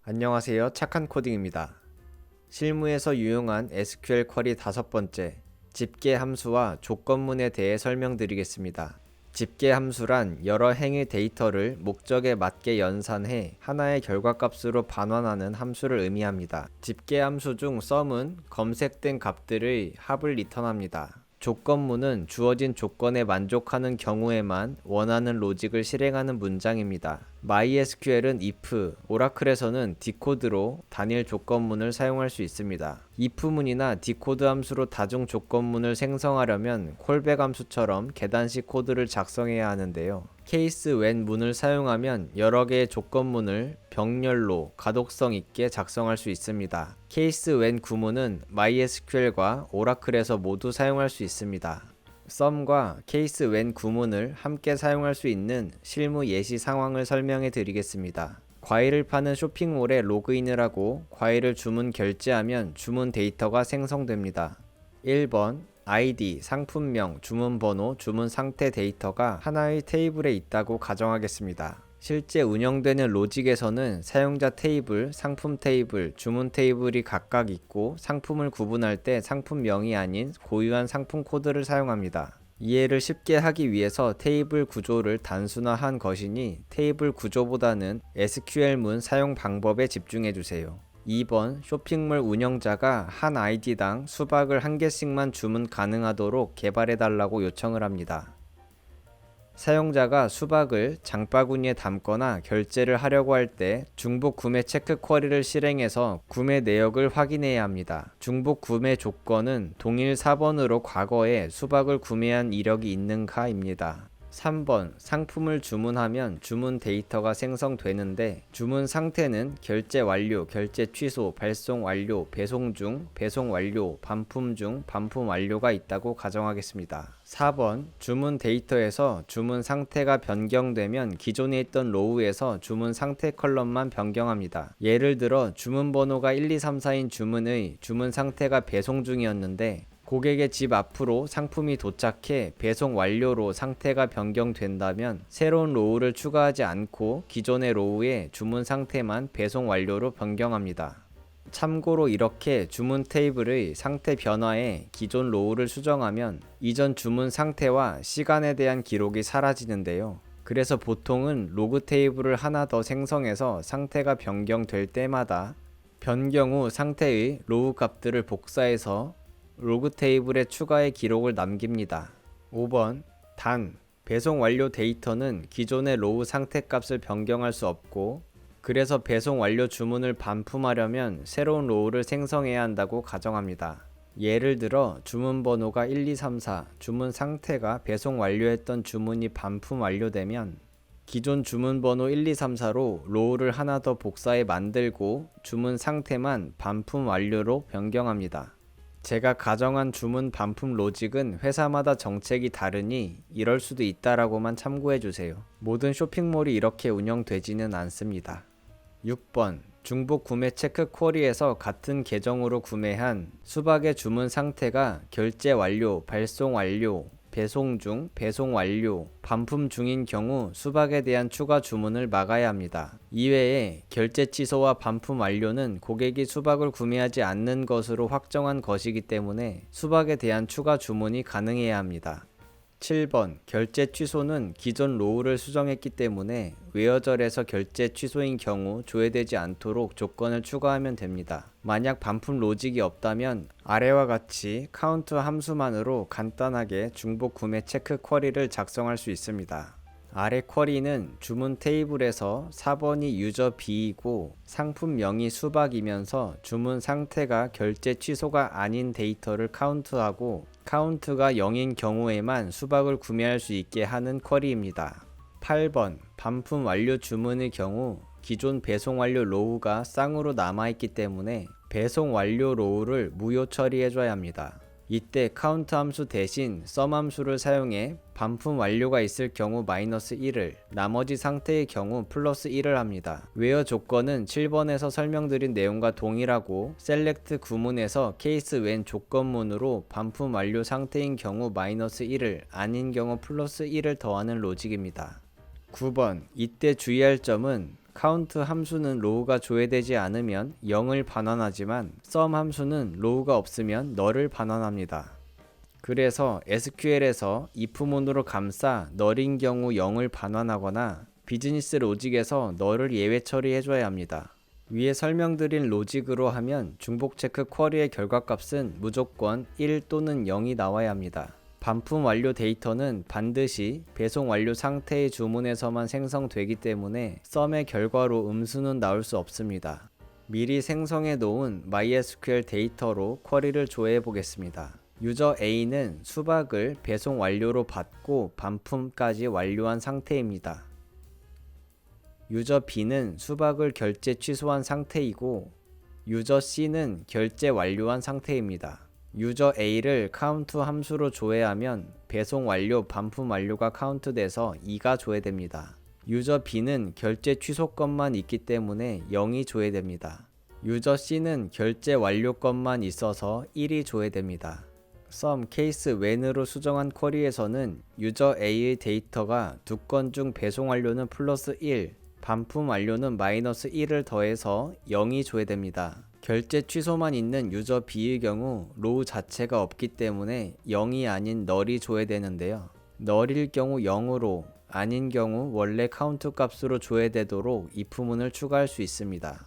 안녕하세요. 착한 코딩입니다. 실무에서 유용한 SQL 쿼리 5번째, 집계 함수와 조건문에 대해 설명드리겠습니다. 집계 함수란 여러 행의 데이터를 목적에 맞게 연산해 하나의 결과값으로 반환하는 함수를 의미합니다. 집계 함수 중 sum은 검색된 값들의 합을 리턴합니다. 조건문은 주어진 조건에 만족하는 경우에만 원하는 로직을 실행하는 문장입니다. MySQL은 if, 오라클에서는 디코드로 단일 조건문을 사용할 수 있습니다. if문이나 디코드 함수로 다중 조건문을 생성하려면 콜백 함수처럼 계단식 코드를 작성해야 하는데요. 케이스 when 문을 사용하면 여러 개의 조건문을 병렬로 가독성 있게 작성할 수 있습니다. 케이스 when 구문은 MySQL과 오라클에서 모두 사용할 수 있습니다. sum과 케이스 when 구문을 함께 사용할 수 있는 실무 예시 상황을 설명해 드리겠습니다. 과일을 파는 쇼핑몰에 로그인을 하고 과일을 주문 결제하면 주문 데이터가 생성됩니다. 1번 ID, 상품명, 주문번호, 주문 상태 데이터가 하나의 테이블에 있다고 가정하겠습니다. 실제 운영되는 로직에서는 사용자 테이블, 상품 테이블, 주문 테이블이 각각 있고 상품을 구분할 때 상품명이 아닌 고유한 상품 코드를 사용합니다. 이해를 쉽게 하기 위해서 테이블 구조를 단순화한 것이니 테이블 구조보다는 SQL문 사용 방법에 집중해주세요. 2번 쇼핑몰 운영자가 한 아이디당 수박을 한 개씩만 주문 가능하도록 개발해달라고 요청을 합니다. 사용자가 수박을 장바구니에 담거나 결제를 하려고 할 때 중복 구매 체크 쿼리를 실행해서 구매 내역을 확인해야 합니다. 중복 구매 조건은 동일 4번으로 과거에 수박을 구매한 이력이 있는가입니다. 3번 상품을 주문하면 주문 데이터가 생성되는데 주문 상태는 결제 완료, 결제 취소, 발송 완료, 배송 중, 배송 완료, 반품 중, 반품 완료가 있다고 가정하겠습니다. 4번 주문 데이터에서 주문 상태가 변경되면 기존에 있던 로우에서 주문 상태 컬럼만 변경합니다. 예를 들어 주문 번호가 1, 2, 3, 4인 주문의 주문 상태가 배송 중이었는데 고객의 집 앞으로 상품이 도착해 배송 완료로 상태가 변경된다면 새로운 로우를 추가하지 않고 기존의 로우에 주문 상태만 배송 완료로 변경합니다. 참고로 이렇게 주문 테이블의 상태 변화에 기존 로우를 수정하면 이전 주문 상태와 시간에 대한 기록이 사라지는데요. 그래서 보통은 로그 테이블을 하나 더 생성해서 상태가 변경될 때마다 변경 후 상태의 로우 값들을 복사해서 로그 테이블에 추가의 기록을 남깁니다. 5번 단 배송 완료 데이터는 기존의 로우 상태 값을 변경할 수 없고 그래서 배송 완료 주문을 반품하려면 새로운 로우를 생성해야 한다고 가정합니다. 예를 들어 주문 번호가 1, 2, 3, 4, 주문 상태가 배송 완료했던 주문이 반품 완료되면 기존 주문 번호 1, 2, 3, 4로 로우를 하나 더 복사해 만들고 주문 상태만 반품 완료로 변경합니다. 제가 가정한 주문 반품 로직은 회사마다 정책이 다르니 이럴 수도 있다라고만 참고해주세요. 모든 쇼핑몰이 이렇게 운영되지는 않습니다. 6번 중복 구매 체크 쿼리에서 같은 계정으로 구매한 수박의 주문 상태가 결제 완료, 발송 완료, 배송 중, 배송 완료, 반품 중인 경우 수박에 대한 추가 주문을 막아야 합니다. 이외에 결제 취소와 반품 완료는 고객이 수박을 구매하지 않는 것으로 확정한 것이기 때문에 수박에 대한 추가 주문이 가능해야 합니다. 7번 결제 취소는 기존 로우를 수정했기 때문에 웨어절에서 결제 취소인 경우 조회되지 않도록 조건을 추가하면 됩니다. 만약 반품 로직이 없다면 아래와 같이 카운트 함수만으로 간단하게 중복 구매 체크 쿼리를 작성할 수 있습니다. 아래 쿼리는 주문 테이블에서 4번이 유저 B이고 상품명이 수박이면서 주문 상태가 결제 취소가 아닌 데이터를 카운트하고 카운트가 0인 경우에만 수박을 구매할 수 있게 하는 쿼리입니다. 8번 반품 완료 주문의 경우 기존 배송 완료 로우가 쌍으로 남아있기 때문에 배송 완료 로우를 무효 처리해줘야 합니다. 이때 카운트 함수 대신 sum 함수를 사용해 반품 완료가 있을 경우 -1을, 나머지 상태의 경우 +1을 합니다. 웨어 조건은 7번에서 설명드린 내용과 동일하고 select 구문에서 case when 조건문으로 반품 완료 상태인 경우 -1을, 아닌 경우 +1을 더하는 로직입니다. 9번 이때 주의할 점은 count 함수는 로우가 조회되지 않으면 0을 반환하지만 sum 함수는 로우가 없으면 null을 반환합니다. 그래서 SQL에서 if문으로 감싸 null인 경우 0을 반환하거나 비즈니스 로직에서 null을 예외 처리해줘야 합니다. 위에 설명드린 로직으로 하면 중복 체크 쿼리의 결과값은 무조건 1 또는 0이 나와야 합니다. 반품 완료 데이터는 반드시 배송 완료 상태의 주문에서만 생성되기 때문에 썸의 결과로 음수는 나올 수 없습니다. 미리 생성해 놓은 MySQL 데이터로 쿼리를 조회해 보겠습니다. 유저 A는 수박을 배송 완료로 받고 반품까지 완료한 상태입니다. 유저 B는 수박을 결제 취소한 상태이고 유저 C는 결제 완료한 상태입니다. 유저 A를 count 함수로 조회하면 배송 완료, 반품 완료가 카운트돼서 2가 조회됩니다. 유저 B는 결제 취소 건만 있기 때문에 0이 조회됩니다. 유저 C는 결제 완료 건만 있어서 1이 조회됩니다. sum 케이스 when으로 수정한 쿼리에서는 유저 A의 데이터가 두 건 중 배송 완료는 플러스 1, 반품 완료는 마이너스 1을 더해서 0이 조회됩니다. 결제 취소만 있는 유저 B의 경우 로우 자체가 없기 때문에 0이 아닌 null이 조회되는데요. null일 경우 0으로, 아닌 경우 원래 카운트 값으로 조회되도록 if문을 추가할 수 있습니다.